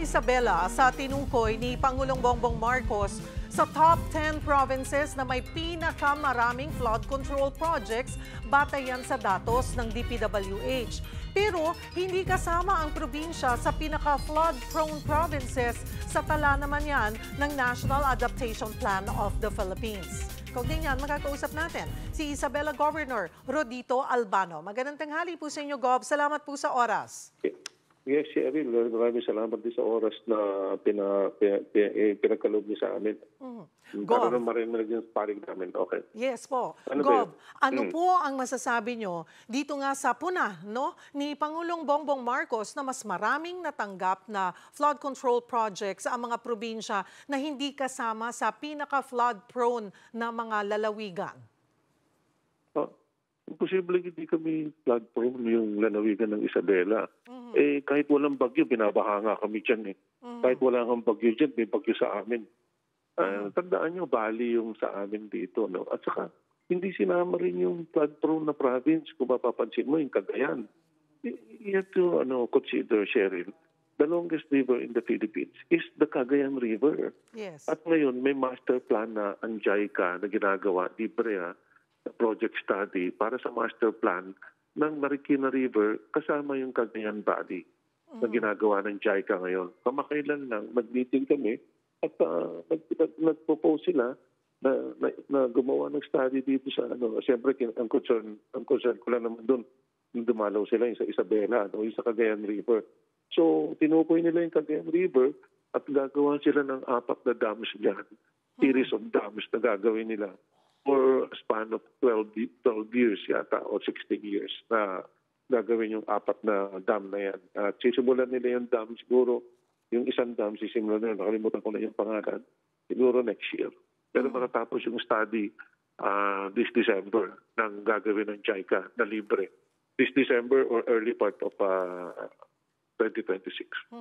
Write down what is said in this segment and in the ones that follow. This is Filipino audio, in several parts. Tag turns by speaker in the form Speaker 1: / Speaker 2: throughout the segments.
Speaker 1: Isabela sa tinukoy ni Pangulong Bongbong Marcos sa top 10 provinces na may pinakamaraming flood control projects batayan sa datos ng DPWH. Pero hindi kasama ang probinsya sa pinaka-flood-prone provinces sa tala naman yan ng National Adaptation Plan of the Philippines. Kaugnay niyan, makakausap natin si Isabela Governor Rodito Albano. Magandang tanghali po sa inyo, Gov. Salamat po sa oras.
Speaker 2: Yes, Cheryl, maraming salamat din sa oras na pinagkaloob niyo sa amin. Para naman marinig yung sparring namin. Okay.
Speaker 1: Yes po.
Speaker 2: Ano
Speaker 1: Gov, ano po ang masasabi nyo dito nga sa puna ni Pangulong Bongbong Marcos na mas maraming natanggap na flood control projects sa mga probinsya na hindi kasama sa pinaka-flood prone na mga lalawigan?
Speaker 2: Posible hindi kami flood prone yung lalawigan ng Isabela. Kahit walang bagyo, binabaha nga kami dyan. Kahit wala kang bagyo dyan, may bagyo sa amin. Tandaan nyo, bali yung sa amin dito. No? At saka, hindi sinama rin yung flood prone na province. Kung mapapansin mo, yung Cagayan. You have to consider, Cheryl, the longest river in the Philippines is the Cagayan River.
Speaker 1: Yes.
Speaker 2: At ngayon, may master plan na ang JICA na ginagawa, libre project study para sa master plan ng Marikina River kasama yung Cagayan Valley na ginagawa ng JICA ngayon. Kamakailan lang, mag-meeting kami at nag-propose sila na gumawa ng study dito sa Siyempre, ang concern ko lang naman doon, yung dumalaw sila yung sa Isabela, yung sa Cagayan River. So, tinukoy nila yung Cagayan River at gagawa sila ng 4 na dams dyan. Series of dams na gagawin nila for a span of 12 years yata o 16 years na gagawin yung 4 na dam na yan. At sisimulan nila yung dam siguro, yung isang dam sisimulan nila, nakalimutan ko na yung pangalan, siguro next year. Pero makatapos yung study this December ng gagawin ng JICA na libre. This December or early part of 2026.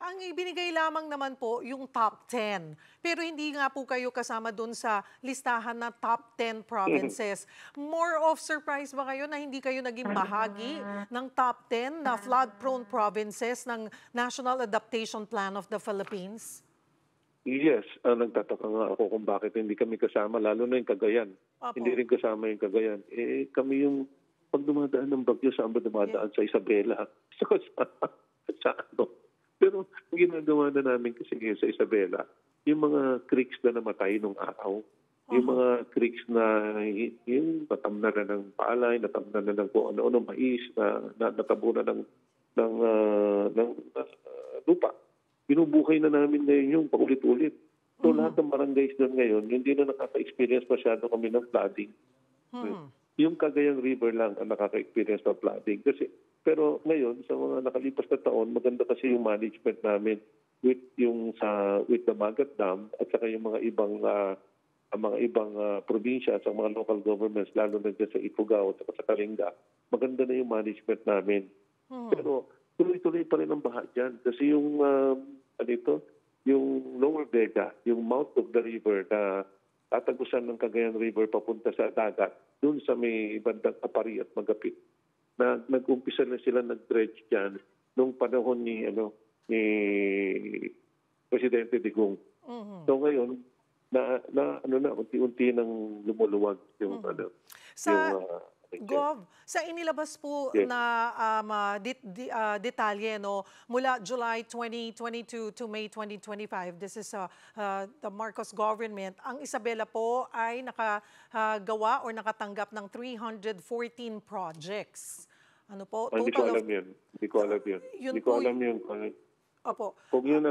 Speaker 1: Ang ibinigay lamang naman po yung top 10. Pero hindi nga po kayo kasama dun sa listahan na top 10 provinces. More of surprise ba kayo na hindi kayo naging bahagi ng top 10 na flood-prone provinces ng National Adaptation Plan of the Philippines?
Speaker 2: Yes, nagtataka nga ako kung bakit hindi kami kasama, lalo na yung Cagayan.
Speaker 1: Opo.
Speaker 2: Hindi rin kasama yung Cagayan. Kami yung pag dumadaan ng bagyo, saan ba dumadaan? Sa Isabela. Pero ang ginagawa na namin kasi ngayon sa Isabela, yung mga creeks na namatay nung araw, yung mga creeks na yung natamna na ng palay, natamna na ng kung ano-ano, mais, na natabunan ng lupa. Binubuhay na namin ngayon yung paulit-ulit. So lahat ng barangays doon ngayon, hindi na nakaka-experience masyado kami ng flooding. Yung Cagayan River lang ang nakaka-experience ng flooding. Pero ngayon, sa mga nakalipas na taon, maganda kasi yung management namin with the Magat Dam at saka yung mga ibang probinsya at mga local governments, lalo na dyan sa Ifugao at sa Kalinga. Maganda na yung management namin. Pero tuloy-tuloy pa rin ang baha dyan. Kasi yung Lower Vega, yung mouth of the river na tatagusan ng Cagayan River papunta sa dagat, doon sa may bandang Apari at Magapit. Nag-umpisa na sila nag-dredge dyan nung panahon ni Presidente Digong. So ngayon, unti-unti nang lumuluwag yung
Speaker 1: Gov, sa inilabas po na detalye mula July 2022 to May 2025, this is the Marcos government, ang Isabela po ay nakagawa or nakatanggap ng 314 projects. Ano po?
Speaker 2: Hindi ko alam yun. Hindi ko alam yun.
Speaker 1: Opo.
Speaker 2: Kung yun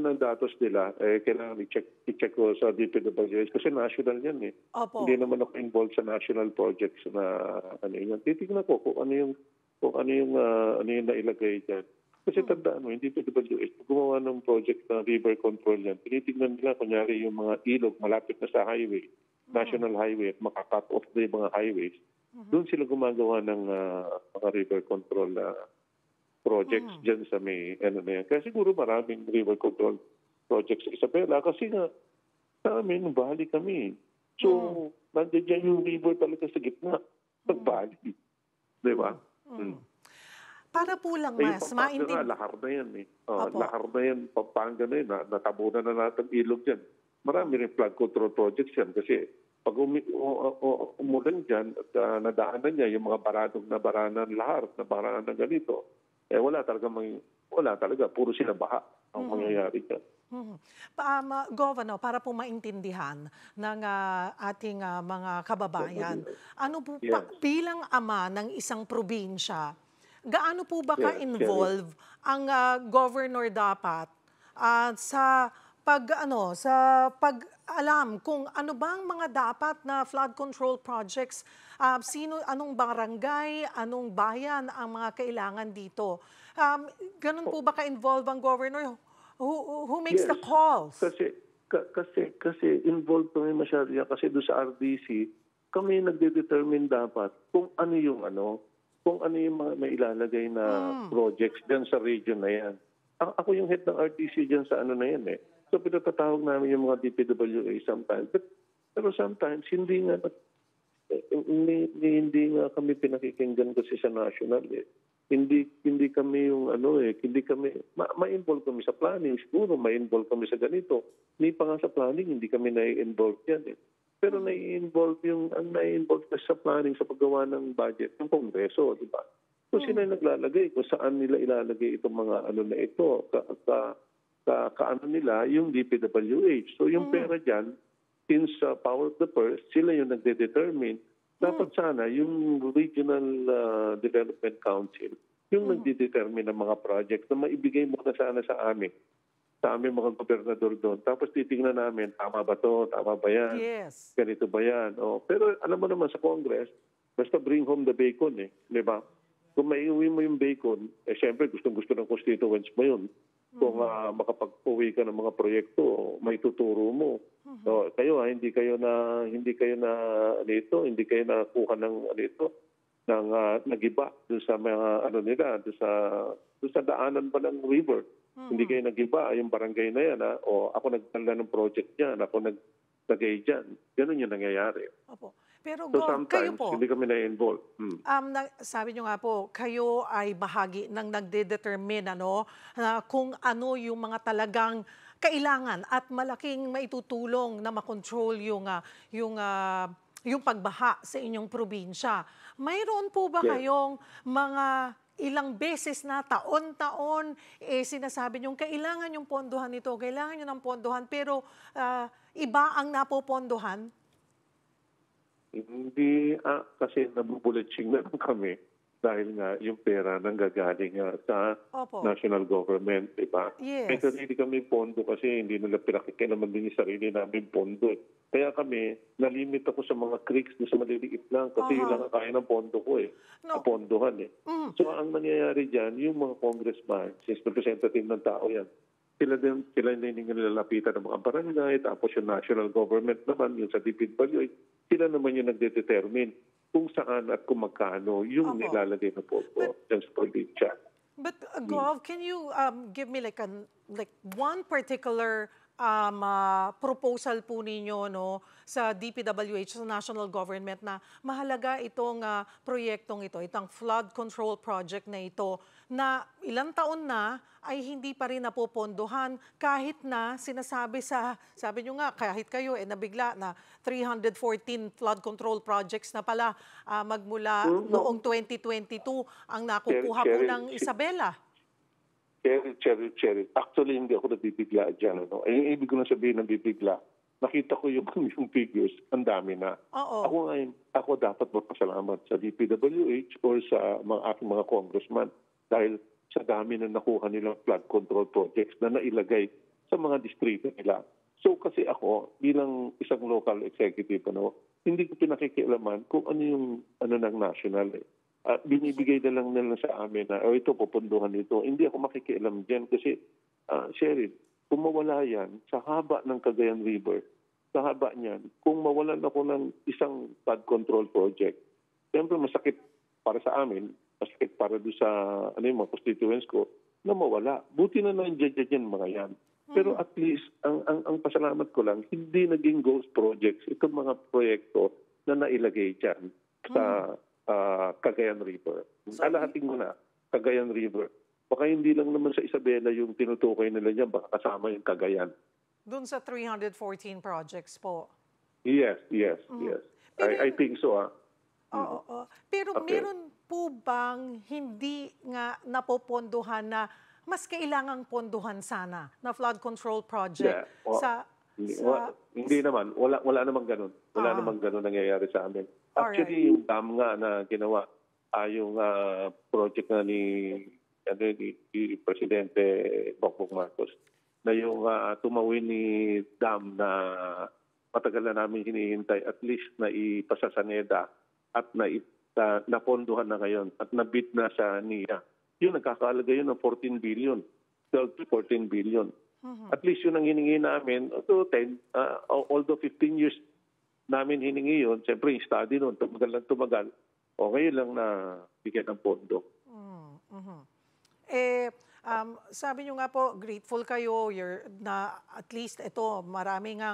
Speaker 2: ang datos nila, kailangan i-check ko sa DPWH kasi national yan eh.
Speaker 1: Opo.
Speaker 2: Hindi naman ako involved sa national projects na yan. Titignan ko kung ano yung nailagay dyan. Kasi tandaan mo, hindi DPWH gumawa ng project na river control yan. Tinitignan nila, kunyari yung mga ilog malapit na sa highway, national highway at makakat off na yung mga highways. Doon sila gumagawa ng mga river control projects dyan sa may na yan. Kaya siguro maraming river control projects sa Isabela kasi nga sa amin, bahali kami. So, nandiyan dyan yung river talaga sa gitna. Nagbahali. Di ba?
Speaker 1: Para po lang
Speaker 2: Eh, yung
Speaker 1: mas
Speaker 2: Pampanga nga,
Speaker 1: maintindihan.
Speaker 2: lahar na yan eh.
Speaker 1: Opo.
Speaker 2: Lahar na yan, Pampanga na yan, natabunan na natin ilog yan. Marami rin flood control projects yan kasi pag umulan dyan at nadaanan niya yung mga baranang lahar, na baranang ganito, eh wala talaga, puro sila baha ang mangyayari dyan.
Speaker 1: Governor, para po maintindihan ng ating mga kababayan, ano po
Speaker 2: Yes.
Speaker 1: bilang ama ng isang probinsya, gaano po ba
Speaker 2: Yes,
Speaker 1: ka-involve ang governor dapat sa pag-alam kung ano bang mga dapat na flood control projects, anong barangay, anong bayan ang mga kailangan dito? Ganun po ba ka-involve ang governor? Who makes the
Speaker 2: Yes.
Speaker 1: calls?
Speaker 2: Kasi involved kami masyado yan. Kasi doon sa RDC, kami nagde-determine dapat kung ano yung mga may ilalagay na projects dyan sa region na yan. Ako yung head ng RDC dyan sa ano na yan eh. So pinatatawag namin yung mga DPWA sometimes. Pero sometimes hindi nga kami pinakikinggan kasi sa national eh. Hindi kami yung hindi kami ma-involve kami sa planning, siguro ma-involve kami sa ganito. Hindi pa nga sa planning, hindi kami na-involve yan eh. Pero na-involve kasi sa planning, sa paggawa ng budget ng Kongreso, di ba? So sila yung naglalagay kung saan nila ilalagay itong mga na ito, nila, yung DPWH. So yung pera dyan, since power of the purse, sila yung nagde-determine. Dapat sana yung Regional Development Council, yung nagde-determine ng mga project na maibigay muna sana sa aming mga gobernador doon. Tapos titingnan namin, tama ba to? Tama ba yan?
Speaker 1: Yes.
Speaker 2: Ganito ba yan? Pero alam mo naman sa Congress, basta bring home the bacon eh. Di ba? Kung maiuwi mo yung bacon, syempre gustong-gusto ng constituents mo yun. Kung makapag-uwi ka ng mga proyekto, may tuturo mo. So, kayo hindi kayo nakuha ng nagiba doon sa mga nila, doon sa daanan pa ng river. Hindi kayo nagiba yung barangay na yan ako nagtala ng project diyan, ako naglagay diyan. Ganun yung nangyayari.
Speaker 1: Opo. Pero
Speaker 2: So
Speaker 1: kayo
Speaker 2: sometimes
Speaker 1: po,
Speaker 2: hindi kami na-involve.
Speaker 1: sabi nyo nga po, kayo ay bahagi ng nagde-determine na kung ano yung mga talagang kailangan at malaking maitutulong na makontrol yung pagbaha sa inyong probinsya. Mayroon po ba kayong mga ilang beses na taon-taon sinasabi nyo, kailangan yung pondohan nito, kailangan nyo ng pondohan, pero iba ang napopondohan?
Speaker 2: Hindi, kasi nabubulitsing na lang kami dahil nga yung pera nanggagaling sa national government, di ba?
Speaker 1: Yes.
Speaker 2: May sarili kami pondo kasi hindi nila pinakikilaman din yung sarili namin pondo. Kaya kami, nalimit ako sa mga creeks na sa maliliit lang kasi yun lang ang kaya ng pondo ko pondohan eh. So ang nangyayari dyan, yung mga congressman, since representative ng tao yan, sila yung nilalapitan ng mga barangay, tapos yung national government naman, yung sa DPWH, sila naman yung nagde-determine kung saan at kung magkano yung nilalagay na pondo dyan sa probinsya.
Speaker 1: But Gov, can you give me like one particular proposal po ninyo sa DPWH, sa national government na mahalaga itong proyektong itong flood control project na ito na ilang taon na ay hindi pa rin napopondohan kahit na sabi nyo nga, kahit kayo nabigla na 314 flood control projects na pala magmula noong 2022 ang nakukuha po ng Isabela.
Speaker 2: Cheryl. Actually, hindi ako nabibigla dyan. Ibig ko na sabihin ng bibigla. Nakita ko yung figures, ang dami na. Ako dapat magpasalamat sa DPWH or sa aking mga congressman dahil sa dami na nakuha nilang flood control projects na nailagay sa mga distrito nila. So kasi ako, bilang isang local executive, hindi ko pinakikialaman kung ano yung ng national binibigay na lang nila sa amin na ito, pupunduhan ito. Hindi ako makikialam dyan kasi, Cheryl, kung mawala yan sa haba ng Cagayan River, sa haba niyan, kung mawalan ako ng isang flood control project, siyempre masakit para sa amin, masakit para doon sa yung mga constituents ko, na mawala. Buti na nandiyan mga yan. Pero at least, ang pasalamat ko lang, hindi naging ghost projects itong mga proyekto na nailagay dyan sa Cagayan River. Alahating mo na. Cagayan River. Baka hindi lang naman sa Isabela yung tinutukoy nila niyan, baka kasama yung Cagayan.
Speaker 1: Doon sa 314 projects po.
Speaker 2: Yes, yes, yes.
Speaker 1: Pero
Speaker 2: I think so.
Speaker 1: oo, oo. Pero
Speaker 2: Okay.
Speaker 1: meron po bang hindi nga napopondohan na mas kailangang pondohan sana na flood control project
Speaker 2: Yeah. O,
Speaker 1: sa
Speaker 2: hindi naman. Wala namang ganun. Wala namang ganun nangyayari sa amin.
Speaker 1: Alright.
Speaker 2: Actually, yung dam nga na ginawa, yung project na ni Presidente Bongbong Marcos, na yung tumawin ni dam na matagal na namin hinihintay, at least na ipasa sa NEDA at napondohan na ngayon at nabid na sa NIA. Yun, nagkakalaga yun ng 14 billion. 12 to 14 billion. At least yun ang hiningi namin. Although 15 years namin hiningi yun, siyempre yung study nun, tumagal lang tumagal, o ngayon lang na bigyan ng pondo.
Speaker 1: Sabi nyo nga po, grateful kayo na at least ito, marami nga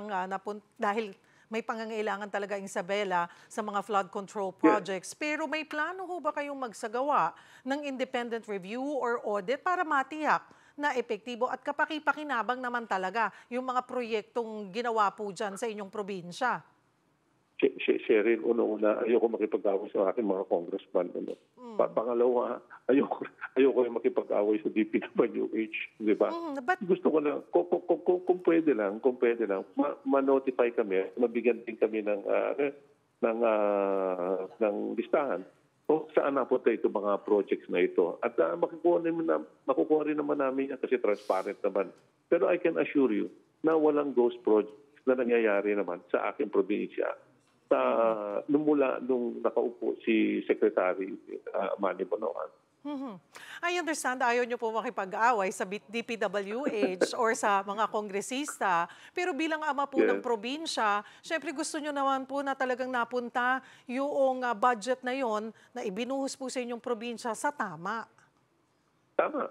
Speaker 1: dahil may pangangailangan talaga Isabela sa mga flood control projects. Pero may plano ho ba kayong magsagawa ng independent review or audit para matiyak na epektibo at kapaki-pakinabang naman talaga yung mga proyektong ginawa po dyan sa inyong probinsya?
Speaker 2: Sheryl, una-una, ayoko makipag-away sa aking mga congressman. Pangalawa, ayoko yung makipag-away sa DPWH, di ba? Gusto ko lang, kung pwede lang, ma-notify kami, mabigyan din kami ng listahan kung saan napunta ito mga projects na ito. At makukuha rin naman namin yan kasi transparent naman. Pero I can assure you na walang ghost projects na nangyayari naman sa aking probinsya. Nung nakaupo si Secretary Manny Bonoan.
Speaker 1: I understand ayaw nyo po makipag-away sa DPWH or sa mga kongresista. Pero bilang ama po ng probinsya, syempre gusto nyo naman po na talagang napunta yung budget na yon na ibinuhos po sa inyong probinsya sa tama.
Speaker 2: Tama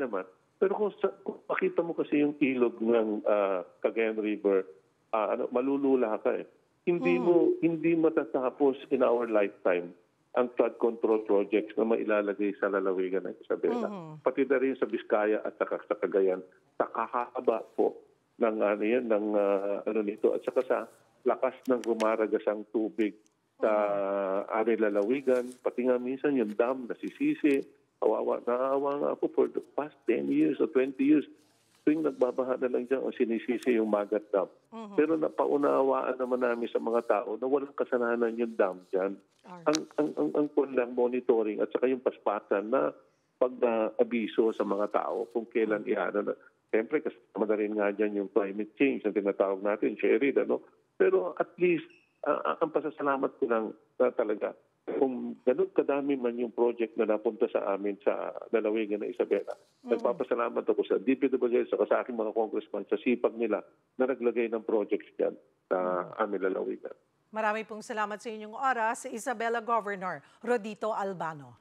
Speaker 2: naman. Pero kung makita mo kasi yung ilog ng Cagayan River, malulula ka eh. Hindi matatapos in our lifetime ang flood control projects na mailalagay sa lalawigan ng Isabela. Pati na rin sa Biskaya at sa Cagayan. Sa kakahaba po ng nito at saka sa lakas ng rumaragasang tubig sa aming lalawigan. Pati nga minsan yung dam nasisisi. Naawa nga po for the past 10 years or 20 years. Tuwing nagbabaha na lang dyan o sinisisi yung Magat Dam. Pero napaunawaan naman namin sa mga tao na walang kasalanan yung dam dyan. Ang lang monitoring at saka yung paspasan na pag-abiso sa mga tao kung kailan iano. Siyempre, kasama na rin nga dyan yung climate change na tinatawag natin, Sheryl. Pero at least, ang pasasalamat ko lang na talaga, kung ganun kadami man yung project na napunta sa amin sa lalawigan ng Isabela, nagpapasalamat ako sa DPWH at sa aking mga congressman sa sipag nila na naglagay ng projects dyan sa aming lalawigan.
Speaker 1: Marami pong salamat sa inyong oras, Isabela Governor Rodito Albano.